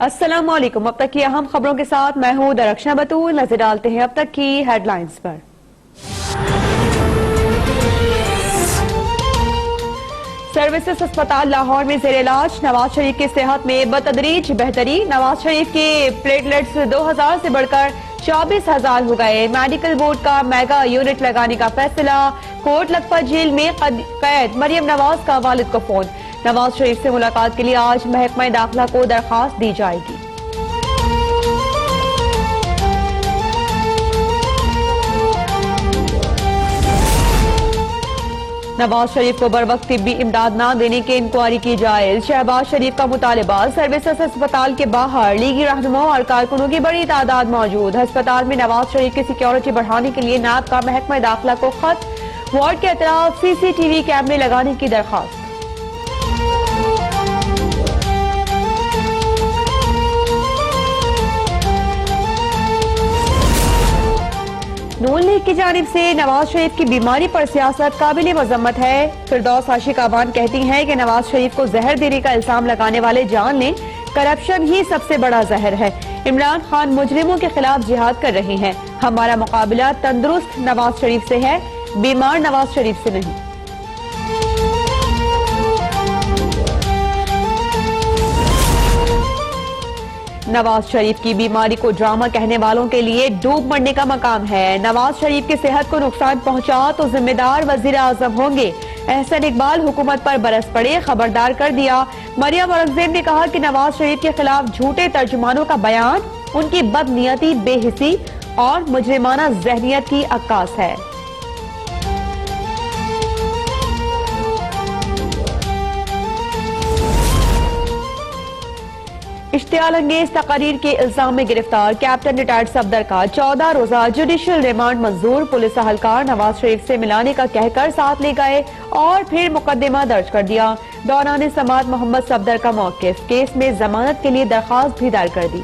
अस्सलाम वालेकुम। अब तक की अहम खबरों के साथ मैं हूं दरख्शा बतूल। नजर डालते हैं अब तक की हेडलाइंस पर। सर्विसेज अस्पताल लाहौर में जेर इलाज नवाज शरीफ की सेहत में बतदरीज बेहतरी। नवाज शरीफ के प्लेटलेट्स 2000 से बढ़कर 24,000 हो गए। मेडिकल बोर्ड का मेगा यूनिट लगाने का फैसला। कोट लखपत जेल में कैद मरियम नवाज का वालिद को फोन। नवाज शरीफ से मुलाकात के लिए आज महकमा दाखिला को दरखास्त दी जाएगी। नवाज शरीफ को बरवक्त तिब्बी इमदाद न देने की इंक्वायरी की जाए। शहबाज शरीफ का मुतालबा। सर्विसेज अस्पताल के बाहर लीगी रहनुमाओं और कारकुनों की बड़ी तादाद मौजूद। अस्पताल में नवाज शरीफ की सिक्योरिटी बढ़ाने के लिए नाब का महकमा दाखिला को खत। वार्ड के अतराफ CCTV कैमरे लगाने की दरखास्त। नून लीग की जानिब से नवाज शरीफ की बीमारी पर सियासत काबिल मजम्मत है। फिरदौस आशिक आबान कहती हैं कि नवाज शरीफ को जहर देने का इल्जाम लगाने वाले जान लें, करप्शन ही सबसे बड़ा जहर है। इमरान खान मुजरिमों के खिलाफ जिहाद कर रहे हैं। हमारा मुकाबला तंदुरुस्त नवाज शरीफ से है, बीमार नवाज शरीफ से नहीं। नवाज शरीफ की बीमारी को ड्रामा कहने वालों के लिए डूब मरने का मकाम है। नवाज शरीफ की सेहत को नुकसान पहुंचा तो जिम्मेदार वजीर आजम होंगे। एहसन इकबाल हुकूमत पर बरस पड़े, खबरदार कर दिया। मरियम औरंगजेब ने कहा कि नवाज शरीफ के खिलाफ झूठे तर्जुमानों का बयान उनकी बदनीयती, बेहिसी और मुजरिमाना जहनियत की अक्कास है। इश्तियाल अंगेज तकरीर के इल्जाम में गिरफ्तार कैप्टन रिटायर्ड सफदर का 14 रोजा जुडिशियल रिमांड मंजूर। पुलिस अहलकार नवाज शरीफ से मिलाने का कहकर साथ ले गए और फिर मुकदमा दर्ज कर दिया। दौरान समात मोहम्मद सफदर का मौकिफ। केस में जमानत के लिए दरखास्त भी दायर कर दी।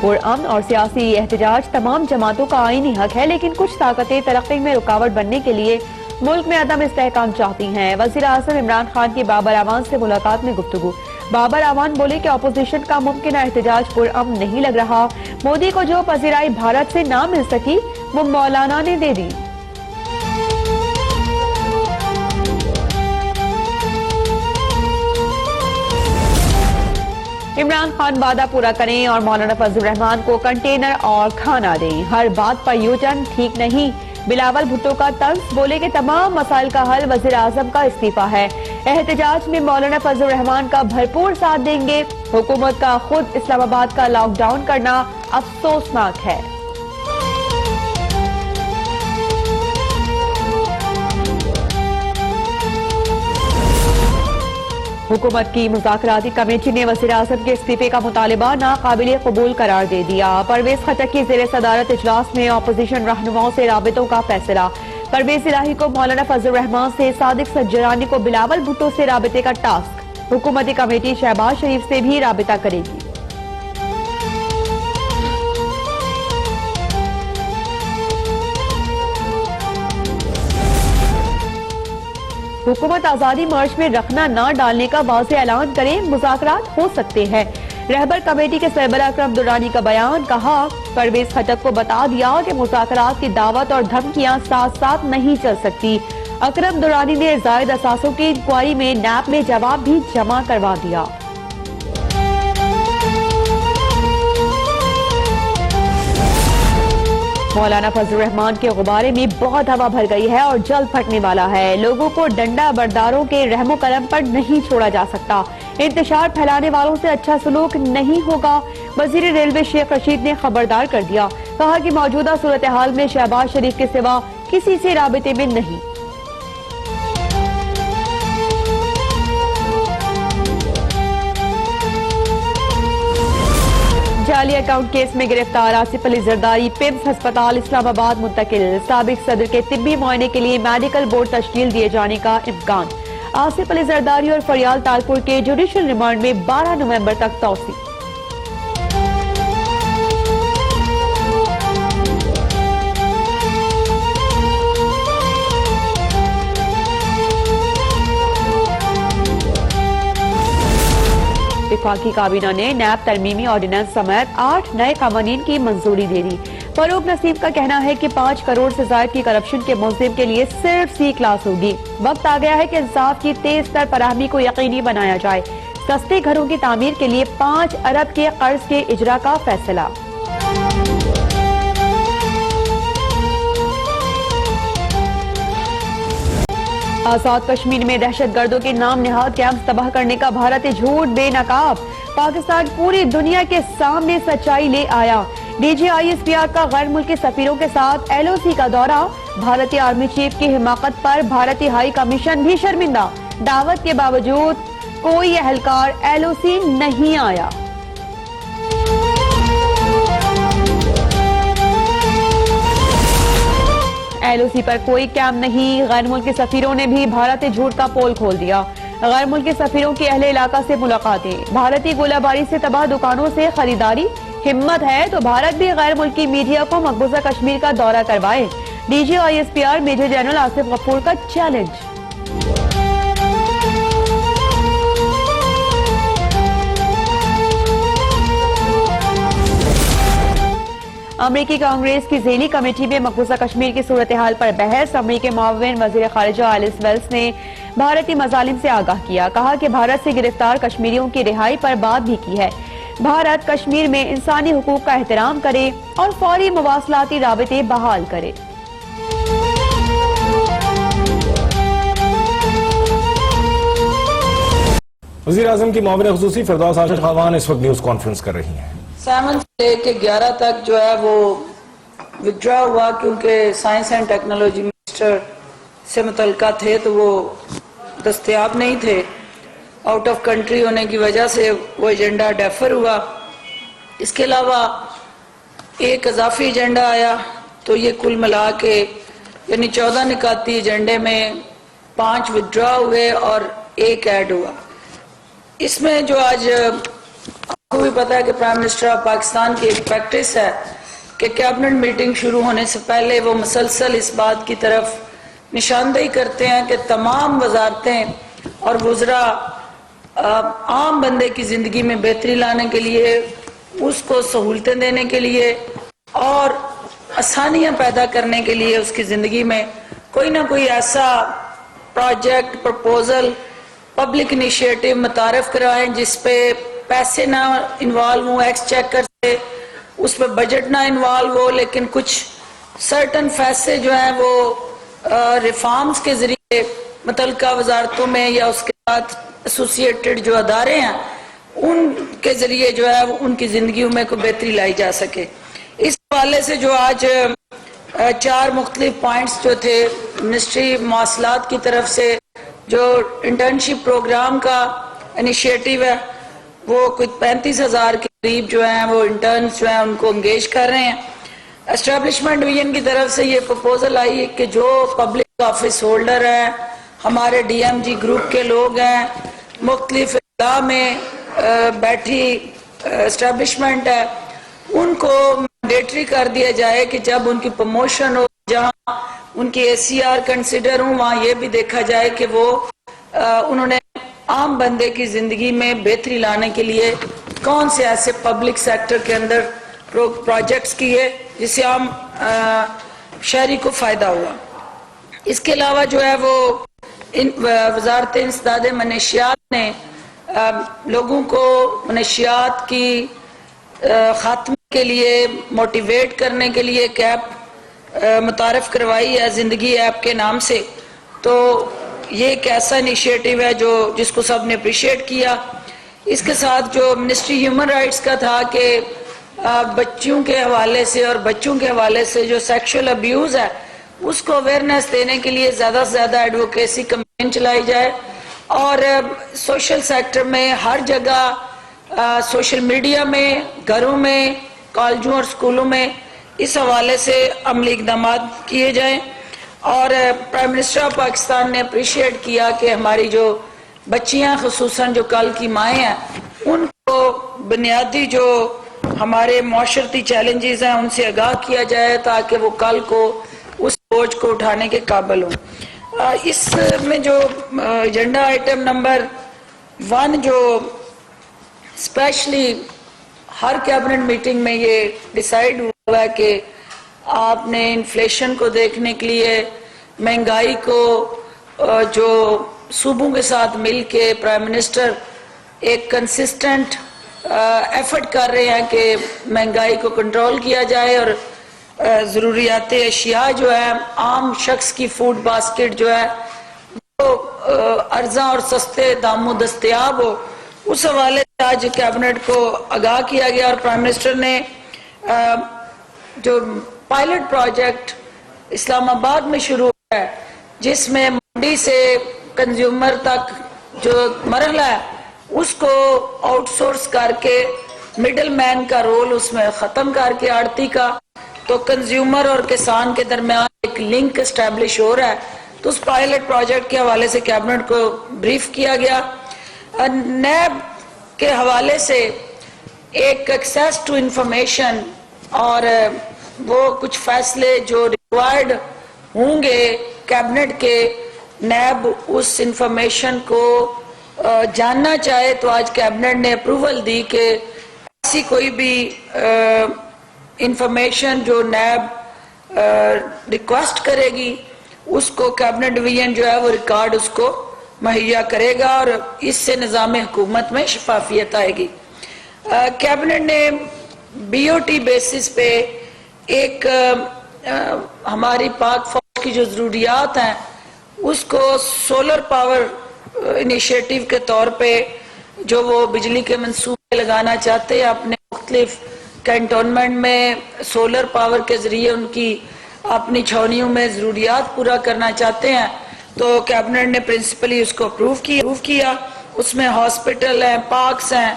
पुरअमन और सियासी एहतजाज तमाम जमातों का आईनी हक है, लेकिन कुछ ताकतें तरक्की में रुकावट बनने के लिए मुल्क में अदम इस्तेहकाम चाहती हैं। वज़ीर आज़म इमरान खान की बाबर आवान से मुलाकात में गुफ्तगू। बाबर आवान बोले कि अपोजिशन का मुमकिन एहतजाज पुरअमन नहीं लग रहा। मोदी को जो पजीराई भारत से ना मिल सकी वो मौलाना ने दे दी। इमरान खान वादा पूरा करें और मौलाना फजल रहमान को कंटेनर और खाना दें। हर बात पर यूटर्न ठीक नहीं। बिलावल भुट्टो का तंज। बोले कि तमाम मसाइल का हल वज़ीर आज़म का इस्तीफा है। एहतजाज में मौलाना फजल रहमान का भरपूर साथ देंगे। हुकूमत का खुद इस्लामाबाद का लॉकडाउन करना अफसोसनाक है। हुकूमत की मुज़ाकराती कमेटी ने वज़ीर आज़म के इस्तीफे का मुतालिबा नाकाबिल कबूल करार दे दिया। परवेज खटक की ज़ेर सदारत इजलास में अपोजिशन रहनुमाओं से राबितों का फैसला। परवेज इलाही को मौलाना फजल रहमान से, सादिक सज्जरानी को बिलावल भुट्टो से राबिते का टास्क। हुकूमती कमेटी शहबाज शरीफ से भी राबिता करेगी। हुकूमत आजादी मार्च में रखना ना डालने का वाज़ेह ऐलान करें, मुज़ाकरात हो सकते हैं। रहबर कमेटी के सरबराह अकरम दुरानी का बयान। कहा, परवेज खटक को बता दिया कि मुज़ाकरात की दावत और धमकियां साथ साथ नहीं चल सकती। अकरम दुरानी ने जायद असासों की इंक्वायरी में नैब में जवाब भी जमा करवा दिया। मौलाना फजल रहमान के गुब्बारे में बहुत हवा भर गई है और जल्द फटने वाला है। लोगों को डंडा बरदारों के रहमो करम पर नहीं छोड़ा जा सकता। इंतशार फैलाने वालों से अच्छा सलूक नहीं होगा। वजीर रेलवे शेख रशीद ने खबरदार कर दिया। कहा कि मौजूदा सूरत हाल में शहबाज शरीफ के सिवा किसी से राबिते में नहीं। जाली अकाउंट केस में गिरफ्तार आसिफ अली जरदारी पिम्स अस्पताल इस्लामाबाद मुंतकिल। साबिक सदर के तिब्बी मुआयने के लिए मेडिकल बोर्ड तश्कील दिए जाने का इम्कान। आसिफ अली जरदारी और फरियाल तालपुर के जुडिशियल रिमांड में 12 नवंबर तक तौसी। वफाकी काबीना ने नैब तरमीमी ऑर्डिनेंस समेत 8 नए कानून की मंजूरी दे दी। फरूक नसीम का कहना है कि 5 करोड़ से ज्यादा की करप्शन के मुलजिम के लिए सिर्फ C क्लास होगी। वक्त आ गया है कि इंसाफ की तेज तर फराहमी को यकीनी बनाया जाए। सस्ते घरों की तामीर के लिए 5 अरब के कर्ज के इजरा का फैसला। आजाद कश्मीर में दहशतगर्दों के नाम निहाद कैंप तबाह करने का भारतीय झूठ बेनकाब। पाकिस्तान पूरी दुनिया के सामने सच्चाई ले आया। DGISPR का गैर मुल्की सफीरों के साथ LOC का दौरा। भारतीय आर्मी चीफ की हिमाकत पर भारतीय हाई कमीशन भी शर्मिंदा। दावत के बावजूद कोई एहलकार LOC नहीं आया। LOC पर कोई कैंप नहीं। गैर मुल्की सफीरों ने भी भारतीय झूठ का पोल खोल दिया। गैर मुल्की सफीरों की अहले इलाका से मुलाकातें। भारतीय गोलाबारी से तबाह दुकानों से खरीदारी। हिम्मत है तो भारत भी गैर मुल्की मीडिया को मकबूजा कश्मीर का दौरा करवाए। DGISPR Major General Asif Ghafoor का चैलेंज। अमरीकी कांग्रेस की ज़ेली कमेटी में मकबूजा कश्मीर की सूरत हाल पर बहस। अमरीकी मुआविन वज़ीर ख़ारिजा एलिस वेल्स ने भारतीय मज़ालिम से आगाह किया। कहा कि भारत से गिरफ्तार कश्मीरियों की रिहाई पर बात भी की है। भारत कश्मीर में इंसानी हुकूक का एहतराम करे और फौरी मवासलाती राबते बहाल करे। वज़ीर आज़म की मुआविन ख़ुसूसी फिरदौस आशिर खान इस वक्त न्यूज़ कॉन्फ्रेंस कर रही हैं। 7 से लेके 11 तक जो है वो विथड्रॉ हुआ क्योंकि साइंस एंड टेक्नोलॉजी मिनिस्टर से मुतल्लिका थे तो वो दस्तयाब नहीं थे। आउट ऑफ कंट्री होने की वजह से वो एजेंडा डेफर हुआ। इसके अलावा एक इजाफी एजेंडा आया तो ये कुल मिला के यानी 14 निकाती एजेंडे में 5 विथड्रॉ हुए और 1 ऐड हुआ। इसमें जो आज आपको भी पता है कि प्राइम मिनिस्टर ऑफ पाकिस्तान की एक प्रैक्टिस है कि कैबिनेट मीटिंग शुरू होने से पहले वो मुसलसल इस बात की तरफ निशानदेही करते हैं कि तमाम वजारतें और वज़रा आम बंदे की ज़िंदगी में बेहतरी लाने के लिए, उसको सहूलतें देने के लिए और आसानियाँ पैदा करने के लिए उसकी ज़िंदगी में कोई ना कोई ऐसा प्रोजेक्ट, प्रपोजल, पब्लिक इनिशिएटिव मुतारफ़ करवाएं जिस पे पैसे ना इन्वॉल्व हो, एक्सचेकर से उस पर बजट ना इन्वॉल्व हो, लेकिन कुछ सर्टन फैसले जो हैं वो रिफॉर्म्स के ज़रिए मुतल्लिका वजारतों में या उसके साथ एसोसिएटेड जो अदारे हैं उनके ज़रिए जो है वो उनकी ज़िंदगियों में कोई बेहतरी लाई जा सके। इस हवाले से जो आज 4 मुख्तलिफ पॉइंट्स जो थे मिनिस्ट्री मवासलात की तरफ से जो इंटर्नशिप प्रोग्राम का इनिशिएटिव है वो कुछ 35,000 के करीब जो हैं वो इंटर्न्स जो हैं उनको एंगेज कर रहे हैं। एस्टेब्लिशमेंट डिवीजन की तरफ से ये प्रपोजल आई है कि जो पब्लिक ऑफिस होल्डर हैं, हमारे DMG ग्रुप के लोग हैं, मुख्तलिफ इलाक़ा में बैठी एस्टेब्लिशमेंट है, उनको मैंडेटरी कर दिया जाए कि जब उनकी प्रमोशन हो, जहाँ उनकी ACR कंसिडर हो, वहाँ ये भी देखा जाए कि वो उन्होंने आम बंदे की ज़िंदगी में बेहतरी लाने के लिए कौन से ऐसे पब्लिक सेक्टर के अंदर प्रोजेक्ट्स किए जिससे आम शहरी को फ़ायदा हुआ। इसके अलावा जो है वो वज़ारत इंसदाद मनशियात ने लोगों को मनशियात की ख़ात्मे के लिए मोटिवेट करने के लिए एक ऐप मुतारफ़ करवाई है ज़िंदगी ऐप के नाम से। तो ये एक ऐसा इनिशिएटिव है जो जिसको सब ने अप्रिशिएट किया। इसके साथ जो मिनिस्ट्री ह्यूमन राइट्स का था कि बच्चों के हवाले से और बच्चों के हवाले से जो सेक्सुअल अब्यूज़ है उसको अवेयरनेस देने के लिए ज़्यादा से ज़्यादा एडवोकेसी कैंपेन चलाई जाए और सोशल सेक्टर में हर जगह सोशल मीडिया में, घरों में, कॉलेजों और स्कूलों में इस हवाले से अमली इक़दाम किए जाएँ। और प्राइम मिनिस्टर ऑफ पाकिस्तान ने अप्रिशिएट किया कि हमारी जो बच्चियां खुसूसन जो कल की माएँ हैं उनको बुनियादी जो हमारे माशरती चैलेंजेस हैं उनसे आगाह किया जाए ताकि वो कल को उस बोझ को उठाने के काबिल हों। इसमें जो एजेंडा आइटम नंबर 1 जो स्पेशली हर कैबिनेट मीटिंग में ये डिसाइड हुआ है कि आपने इन्फ्लेशन को देखने के लिए, महंगाई को, जो सूबों के साथ मिलके प्राइम मिनिस्टर एक कंसिस्टेंट एफर्ट कर रहे हैं कि महंगाई को कंट्रोल किया जाए और ज़रूरियात अशिया जो है, आम शख्स की फूड बास्केट जो है वो अर्जा और सस्ते दामों दस्तयाब हो। उस हवाले से आज कैबिनेट को आगाह किया गया और प्राइम मिनिस्टर ने जो पायलट प्रोजेक्ट इस्लामाबाद में शुरू हुआ है, जिसमें मंडी से कंज्यूमर तक जो मरहला है उसको आउटसोर्स करके मिडल मैन का रोल उसमें ख़त्म करके आड़ती का, तो कंज्यूमर और किसान के दरमियान एक लिंक एस्टेब्लिश हो रहा है। तो उस पायलट प्रोजेक्ट के हवाले से कैबिनेट को ब्रीफ किया गया। नैब के हवाले से एक एक्सेस टू इंफॉर्मेशन और वो कुछ फैसले जो रिक्वायर्ड होंगे कैबिनेट के, नैब उस इंफॉर्मेशन को जानना चाहे तो आज कैबिनेट ने अप्रूवल दी कि ऐसी कोई भी इंफॉर्मेशन जो नैब रिक्वेस्ट करेगी उसको कैबिनेट डिवीजन जो है वो रिकॉर्ड उसको मुहैया करेगा और इससे निज़ाम हुकूमत में शफाफियत आएगी। कैबिनेट ने बीओटी बेसिस पे एक हमारी पाक फौज की जो ज़रूरियात हैं उसको सोलर पावर इनिशिएटिव के तौर पे जो वो बिजली के मंसूबे लगाना चाहते हैं अपने मुख्तलिफ कैंटोनमेंट में, सोलर पावर के ज़रिए उनकी अपनी छावनियों में ज़रूरियात पूरा करना चाहते हैं, तो कैबिनेट ने प्रिंसिपली उसको अप्रूव किया। उसमें हॉस्पिटल हैं, पार्क्स हैं,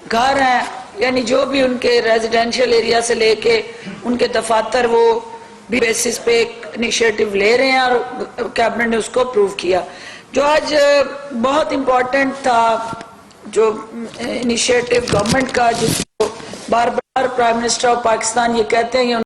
घर हैं, यानी जो भी उनके रेजिडेंशियल एरिया से लेके उनके दफातर वो भी बेसिस पे एक इनिशिएटिव ले रहे हैं और कैबिनेट ने उसको अप्रूव किया। जो आज बहुत इम्पोर्टेंट था, जो इनिशिएटिव गवर्नमेंट का, जिसको बार बार प्राइम मिनिस्टर ऑफ पाकिस्तान ये कहते हैं